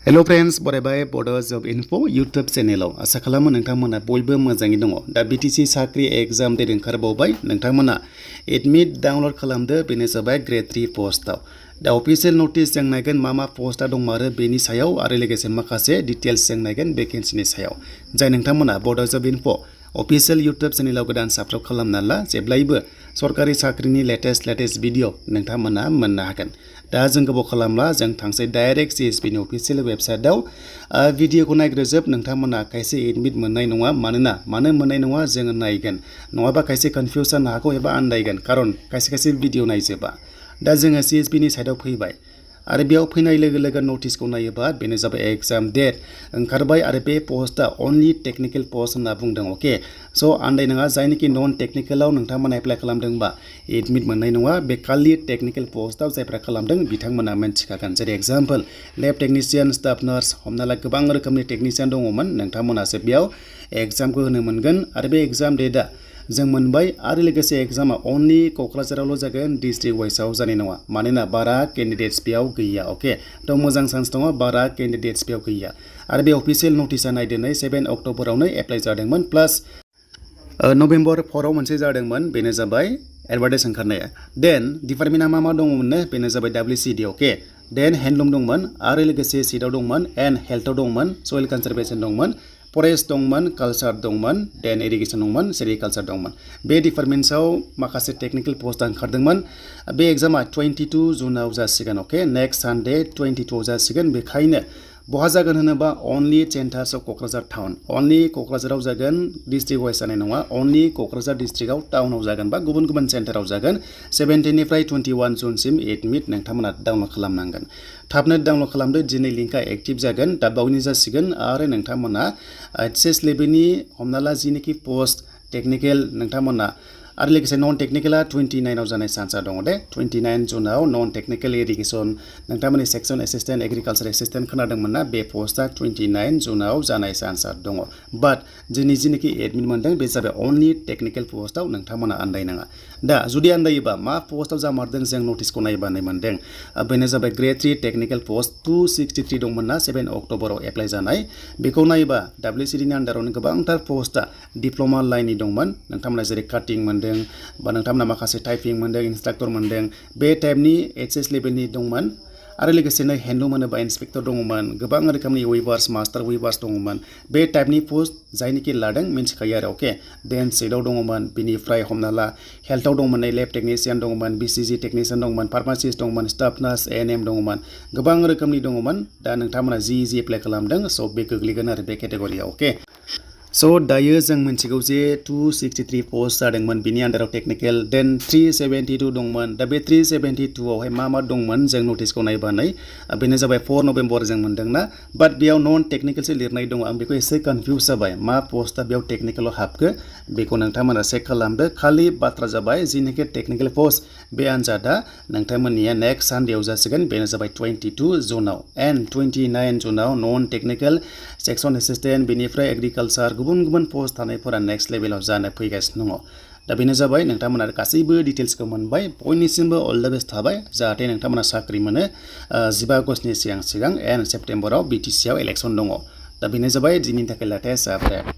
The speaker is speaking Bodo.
Hello friends, बरायबाय Bodo Job Info YouTube चेनेलाव आसा खालामो नोंथांमोना बयबो मोजाङै दङ। दा BTC साख्रि एग्जाम डेट ओंखारबावबाय नोंथांमोना एडमिट डाउनलड खालामदो बेनो जाबाय Gr-3 पोस्टआव। दा अफिशियल नोटिस जों नायगोन मा पोस्टआ दंमारो बेनि सायाव आरो लोगोसे माखासे डिटेल्स जों नायगोन वेकेन्सिनि सायाव। जाय नोंथांमोना Bodo Job Info official YouTube चेनेलाव गोदान साबस्क्राइब खालामना ला जेब्लायबो सरकारि साख्रिनि लेटेस्ट भिडिअ नोंथांमोना मोननो हागोन। दा जों गोबाव खालामला जों थांसै डाइरेक्ट CSB नि अफिशियल वेबसाइटआव भिडिअखौ नायग्रोजोब नोंथांमोना खायसे एडमिट मोननाय नङा मानो मोननाय नङा जों नायगोन नङाबा खायसे कनफिउजन हागौ एबा आन्दायगोन खारन खायसे भिडिअ नायजोबा। दा जोङो CSB नि साइडआव फैबाय आरो बेयाव फैनाय लोगो नोटिसखौ नायोबा बेनो जाबाय एग्जाम डेट ओंखारबाय आरो बे पोस्टआ अनलि टेक्निकल पोस्ट होनना बुंदों। अके स' आन्दायनाङा जायनोखि नन टेक्निकलाव नोंथांमोना एप्लाइ खालामदोंबा एडमिट मोननाय नङा बे खालि टेक्निकल पोस्टआव जायफ्रा खालामदों बिथांमोना मिन्थिखागोन। जेरै एग्जाम्पल लेब टेक्निशियान स्टाफ नार्स हमना ला गोबां रोखोमनि टेक्निशियान दङमोन नोंथांमोनासो बेयाव एग्जामखौ होनो मोनगोन आरो बे एग्जाम डेटआ जों मोनबाय आरो लोगोसे एग्जामा अनलि क'क्राझारावल' जागोन डिस्ट्रिक्ट वाइसआव जानाय नङा मानोना बारा केन्डिडेट्स बेयाव गैया। अके थ' मोजां चान्स दङ बारा केन्डिडेट्स बेयाव गैया आरो बे अफिशियल नटिसआ नायदोनै 7 अक्ट'बरावनो एप्लाइ जादोंमोन प्लास नभेम्बर 4आव मोनसे जादोंमोन बेनो जाबाय एडभार्टाइज ओंखारनाया। देन डिपार्टमेन्टआ मा दङमोननो बेनो जाबाय WCD। अके देन हेन्डलुम दंमोन आरो लोगोसे सिटआव दंमोन एन्ड हेल्थआव दंमोन सयल कनजारभेशन दंमोन फरेस्ट दंमोन कालचार दंमन देन इरिगेशन दंमन सेरिकालचार दंमन। बे डिपार्टमेन्ट्सआव माखासे टेक्निकल पोस्ट ओंखारदोंमोन। बे एग्जामा 22 जुनाव जासिगोन। अके नेक्स्ट सानडे 22 जासिगोन बेखायनो बहा जागोन होनोबा अनलि सेन्टार्स अफ क'क्राझार टाउन अनलि क'क्राझाराव जागोन डिस्ट्रिक्ट वाइस जानाय नङा अनलि क'क्राझार डिस्ट्रिक्टआव टाउनाव जागोन बा गुबुन सेन्टाराव जागोन। 17 निफ्राय 21 जुनसिम एडमिट नोंथांमोना डाउनलड खालामनांगोन। थाबनो डाउनलड खालामदो दिनै लिंकआ एक्टिभ जागोन दा बावैनो जासिगोन आरो नोंथांमोना HS लेभेलनि हमना ला जिनिखि पोस्ट टेक्निकेल नोंथांमोना आरो लोगोसे नन टेक्निकेला 29आव जानाय चान्सआ दङ दे 29 जुनाव नन टेक्निकेल इरिगेशन नोंथांमोननि सेक्सन एसिस्टेन्ट एग्रिकालचार एसिस्टेन्ट खोनादोंमोन ना बे पोस्टआ 29 जुनाव जानाय चान्सआ दङ। बाट दिनै जिनिखि एडमिट मोनदों बे जाबाय अनलि टेक्निकेल पोस्टआव नोंथांमोना आन्दायनाङा। दा जुदि आन्दायोबा मा पोस्टआव जामारदों जों नटिसखौ नायबानो मोनदों बेनो जाबाय Gr-3 टेक्निकेल पोस्ट 263 दंमोन ना 7 अक्ट'बराव एप्लाइ जानाय बेखौ नायोबा WCD नि आन्दारावनो गोबांथार पोस्टआ डिप्ल'मा लाइननि दंमोन नोंथांमोना जेरै काटिं मोनदों बा नोंथांमोना माखासे टाइपिं मोनदों इन्सट्राक्टर मोनदों बे टाइपनि HS लेभेलनि दंमोन आरो लोगोसेनो हेन्डलुम होनोबा इन्सपेक्टर दङमोन गोबां रोखोमनि वेभार्स मास्टार वेभार्स दङमोन बे टाइपनि पोस्ट जायनिखि लादों मिन्थिखायो आरो। अके देन सिटआव दङमोन बिनिफ्राय हमना ला हेल्थआव दंमोन लेब टेक्निशियान दङमोन BCG टेक्निशियान दंमोन फार्मासिस्ट दंमोन स्टाफ नार्स ANM दङमोन गोबां रोखोमनि दङमोन। दा नोंथांमोना जि एप्लाइ खालामदों स' बे गोग्लैगोन आरो बे केटेगरियाव। अके स' दायो जों मिन्थिगौ जे 263 पोस्ट जादोंमोन बिनि आन्दाराव टेक्निकेल देन 372 दंमोन। दा बे 372 आवहाय मा दंमोन जों नटिसखौ नायबानै बेनो जाबाय 4 नभेम्बर जों मोनदोंना बाट बेयाव नन टेक्निकेलसो लिरनाय दङ आं बेखौ एसे कनफिउज जाबाय मा पोस्टआ बेयाव टेक्निकेलाव हाबखो बेखौ नोंथांमोना चेक खालामदो। खालि बाथ्रा जाबाय जिनिखि टेक्निकेल पोस्ट बे आन्जादा नोंथांमोननिया नेक्स्ट सानडेआव जासिगोन बेनो जाबाय 22 जुनाव एन्ड 29 जुनाव नन टेक्निकेल सेक्सन एसिस्टेन्ट बेनिफ्राय एग्रिकालचार गुबुन पोस्ट थानायफोरा नेक्स्ट लेभेलाव जानो फैगासिनो दङ। दा बेनो जाबाय नोंथांमोना गासैबो डिटेल्सखौ मोनबाय बयनिसिमबो अल द बेस्ट थाबाय जाहाथे नोंथांमोना साख्रि मोनो 15 आगस्टनि सिगां एन्ड सेप्टेम्बराव BTC आव इलेक्सन दङ। दा बेनो जाबाय दिनैनि थाखाय लेटेस्ट आपडेट।